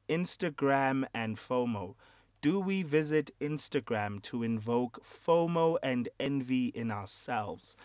Instagram and FOMO. Do we visit Instagram to invoke FOMO and envy in ourselves?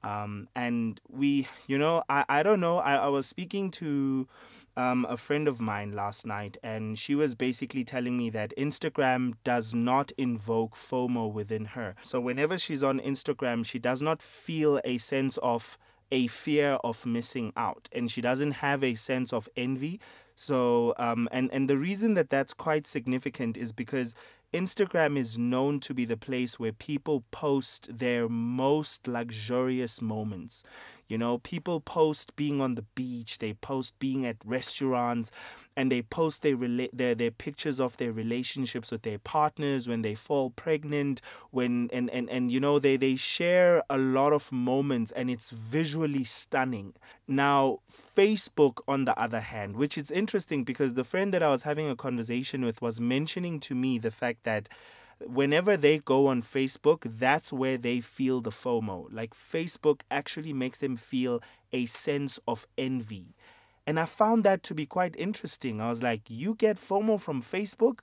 And I don't know. I was speaking to a friend of mine last night, and she was basically telling me that Instagram does not invoke FOMO within her. So whenever she's on Instagram, she does not feel a sense of a fear of missing out, and she doesn't have a sense of envy. So, and the reason that that's quite significant is because Instagram is known to be the place where people post their most luxurious moments. You know, people post being on the beach, they post being at restaurants, and they post their pictures of their relationships with their partners when they fall pregnant, when and you know they share a lot of moments, and it's visually stunning. Now, Facebook, on the other hand, which is interesting because the friend that I was having a conversation with was mentioning to me the fact that whenever they go on Facebook, that's where they feel the FOMO. Like, Facebook actually makes them feel a sense of envy. And I found that to be quite interesting. I was like, you get FOMO from Facebook?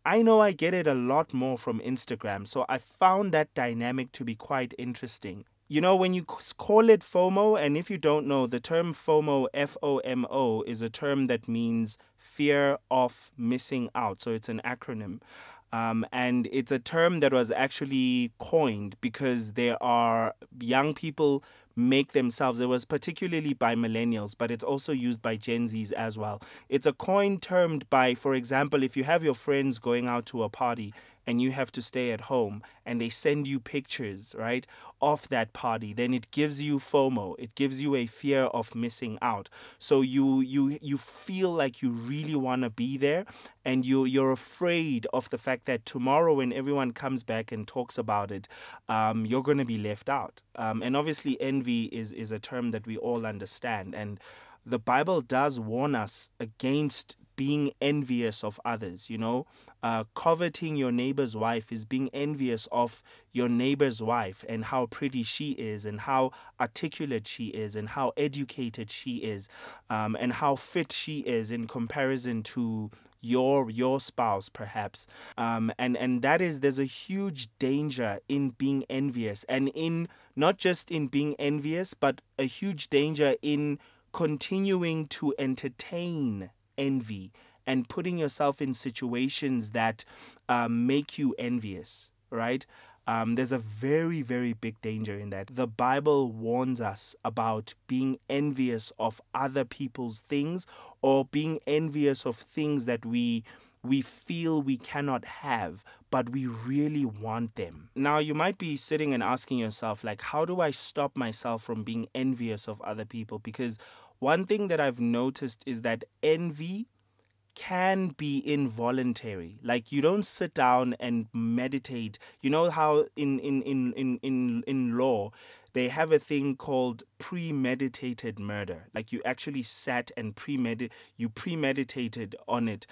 I know I get it a lot more from Instagram. So I found that dynamic to be quite interesting. You know, when you call it FOMO, and if you don't know, the term FOMO, FOMO, is a term that means fear of missing out. So it's an acronym. And it's a term that was actually coined because there are young people make themselves, it was particularly by millennials, but it's also used by Gen Zs as well. It's a coin termed by, for example, if you have your friends going out to a party and you have to stay at home and they send you pictures, right, of that party, then it gives you FOMO. It gives you a fear of missing out. So you feel like you really want to be there, and you're afraid of the fact that tomorrow when everyone comes back and talks about it, you're going to be left out. And obviously envy is a term that we all understand, and the Bible does warn us against being envious of others. You know, coveting your neighbor's wife is being envious of your neighbor's wife and how pretty she is and how articulate she is and how educated she is, and how fit she is in comparison to your spouse, perhaps. And that is, there's a huge danger in being envious, and in not just in being envious, but a huge danger in continuing to entertain envy and putting yourself in situations that make you envious, right? There's a very, very big danger in that. The Bible warns us about being envious of other people's things, or being envious of things that we feel we cannot have, but we really want them. Now, you might be sitting and asking yourself, like, how do I stop myself from being envious of other people? Because one thing that I've noticed is that envy can be involuntary. Like, you don't sit down and meditate. You know how in law they have a thing called premeditated murder. Like, you actually sat and premeditated on it,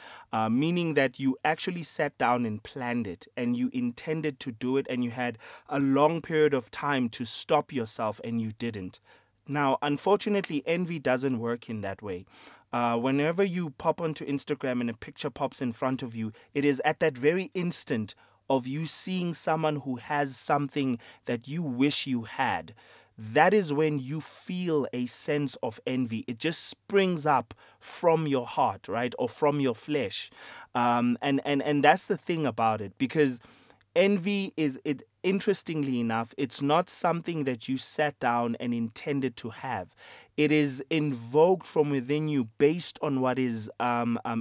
meaning that you actually sat down and planned it, and you intended to do it, and you had a long period of time to stop yourself, and you didn't. Now, unfortunately, envy doesn't work in that way. Whenever you pop onto Instagram and a picture pops in front of you, it is at that very instant of you seeing someone who has something that you wish you had. That is when you feel a sense of envy. It just springs up from your heart, right? Or from your flesh. And that's the thing about it, because envy is, it interestingly enough, it's not something that you sat down and intended to have. It is invoked from within you based on what is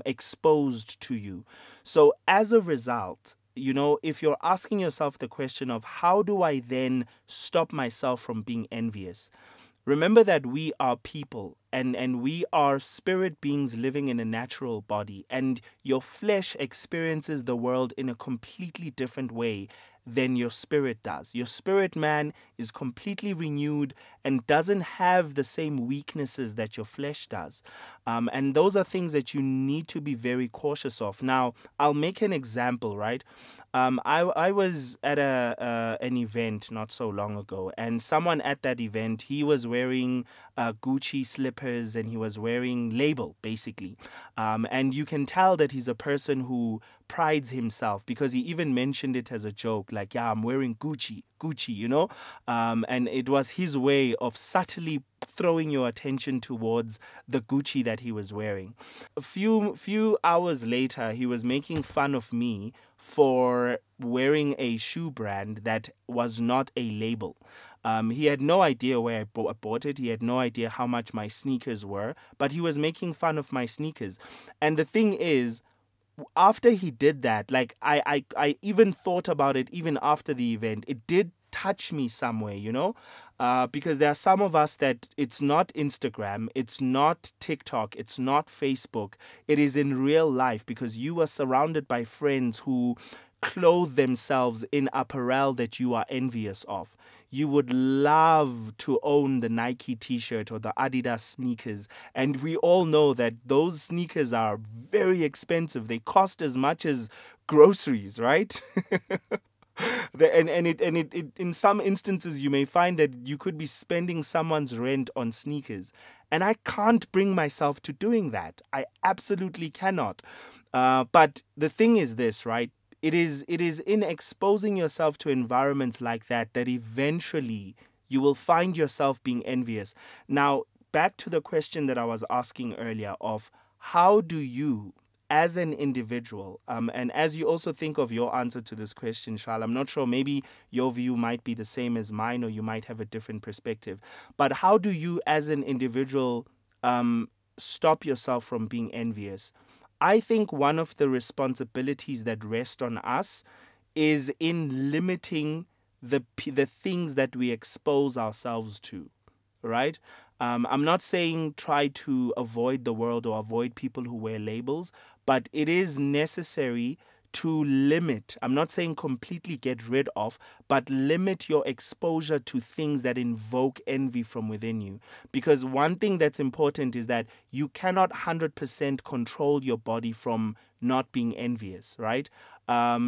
exposed to you. So as a result, you know, if you're asking yourself the question of how do I then stop myself from being envious, remember that we are people, and we are spirit beings living in a natural body, and your flesh experiences the world in a completely different way than your spirit does. Your spirit man is completely renewed and doesn't have the same weaknesses that your flesh does. And those are things that you need to be very cautious of. Now, I'll make an example, right? I was at an event not so long ago, and someone at that event, he was wearing Gucci slippers and he was wearing label, basically. And you can tell that he's a person who prides himself, because he even mentioned it as a joke, like, yeah, I'm wearing Gucci, you know? And it was his way of subtly throwing your attention towards the Gucci that he was wearing. A few hours later, he was making fun of me for wearing a shoe brand that was not a label. He had no idea where I bought it. He had no idea how much my sneakers were, but he was making fun of my sneakers. And the thing is, after he did that, like I even thought about it even after the event. It did touch me somewhere, you know, because there are some of us that it's not Instagram, it's not TikTok, it's not Facebook. It is in real life, because you are surrounded by friends who clothe themselves in apparel that you are envious of. You would love to own the Nike t-shirt or the Adidas sneakers. And we all know that those sneakers are very expensive. They cost as much as groceries, right? And in some instances, you may find that you could be spending someone's rent on sneakers. And I can't bring myself to doing that. I absolutely cannot. But the thing is this, right? It is in exposing yourself to environments like that eventually you will find yourself being envious. Now, back to the question that I was asking earlier of how do you, as an individual, and as you also think of your answer to this question, Charles, I'm not sure, maybe your view might be the same as mine, or you might have a different perspective. But how do you, as an individual, stop yourself from being envious? I think one of the responsibilities that rest on us is in limiting the things that we expose ourselves to, right? I'm not saying try to avoid the world or avoid people who wear labels, but it is necessary to limit. I'm not saying completely get rid of, but limit your exposure to things that invoke envy from within you. Because one thing that's important is that you cannot 100% control your body from not being envious, right?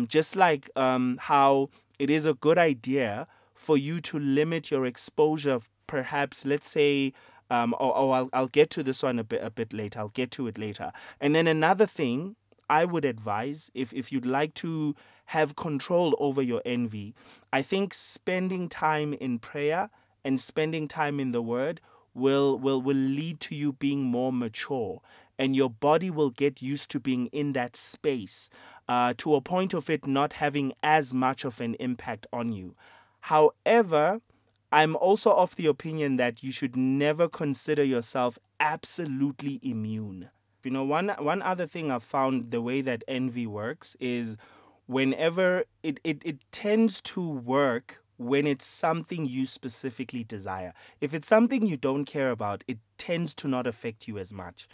Just like how it is a good idea for you to limit your exposure, perhaps, let's say, I'll get to this one a bit later. I'll get to it later. And then another thing I would advise, if you'd like to have control over your envy, I think spending time in prayer and spending time in the Word will lead to you being more mature, and your body will get used to being in that space to a point of it not having as much of an impact on you. However, I'm also of the opinion that you should never consider yourself absolutely immune. You know, one other thing I've found, the way that envy works is whenever it tends to work when it's something you specifically desire. If it's something you don't care about, it tends to not affect you as much.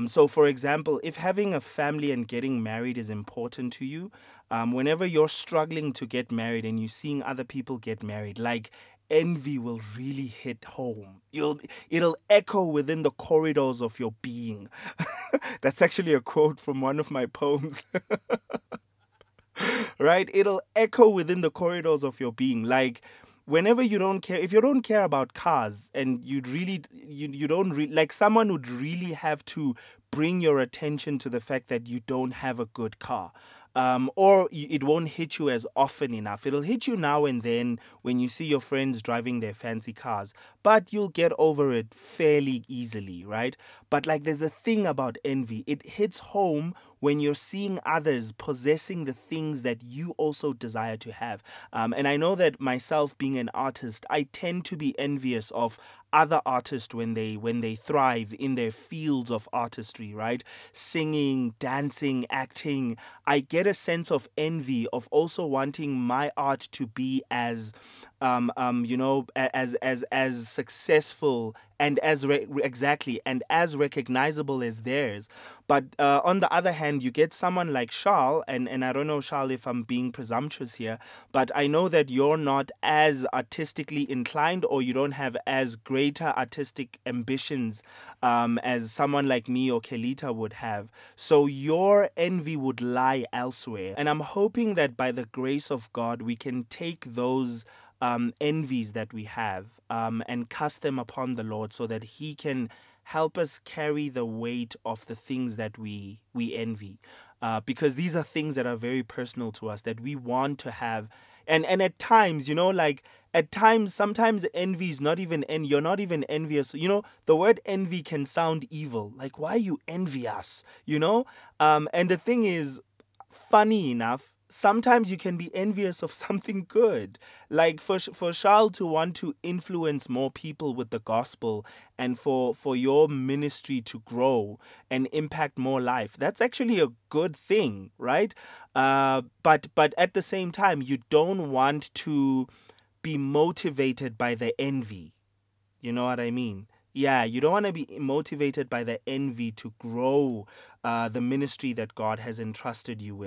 So, for example, if having a family and getting married is important to you, whenever you're struggling to get married and you're seeing other people get married, like, envy will really hit home. It'll echo within the corridors of your being. That's actually a quote from one of my poems. Right? It'll echo within the corridors of your being. Like, whenever you don't care, if you don't care about cars and you don't like, someone would really have to bring your attention to the fact that you don't have a good car. Or it won't hit you as often enough. It'll hit you now and then when you see your friends driving their fancy cars, but you'll get over it fairly easily, right? But like, there's a thing about envy. It hits home when you're seeing others possessing the things that you also desire to have. And I know that myself, being an artist, I tend to be envious of other artists when they thrive in their fields of artistry, right? Singing, dancing, acting. I get a sense of envy of also wanting my art to be as as successful and exactly and as recognizable as theirs. But on the other hand, you get someone like Charles, and I don't know, Charles, if I'm being presumptuous here, but I know that you're not as artistically inclined, or you don't have as greater artistic ambitions as someone like me or Kelita would have. So your envy would lie elsewhere. And I'm hoping that by the grace of God, we can take those envies that we have and cast them upon the Lord, so that He can help us carry the weight of the things that we envy. Because these are things that are very personal to us, that we want to have. And at times, like at times, sometimes envy is not even, and you're not even envious. The word envy can sound evil. Like, why you envy us? And the thing is, funny enough, sometimes you can be envious of something good. Like for Charles to want to influence more people with the gospel, and for your ministry to grow and impact more life, that's actually a good thing, right? But at the same time, you don't want to be motivated by the envy. You know what I mean? Yeah, you don't want to be motivated by the envy to grow the ministry that God has entrusted you with.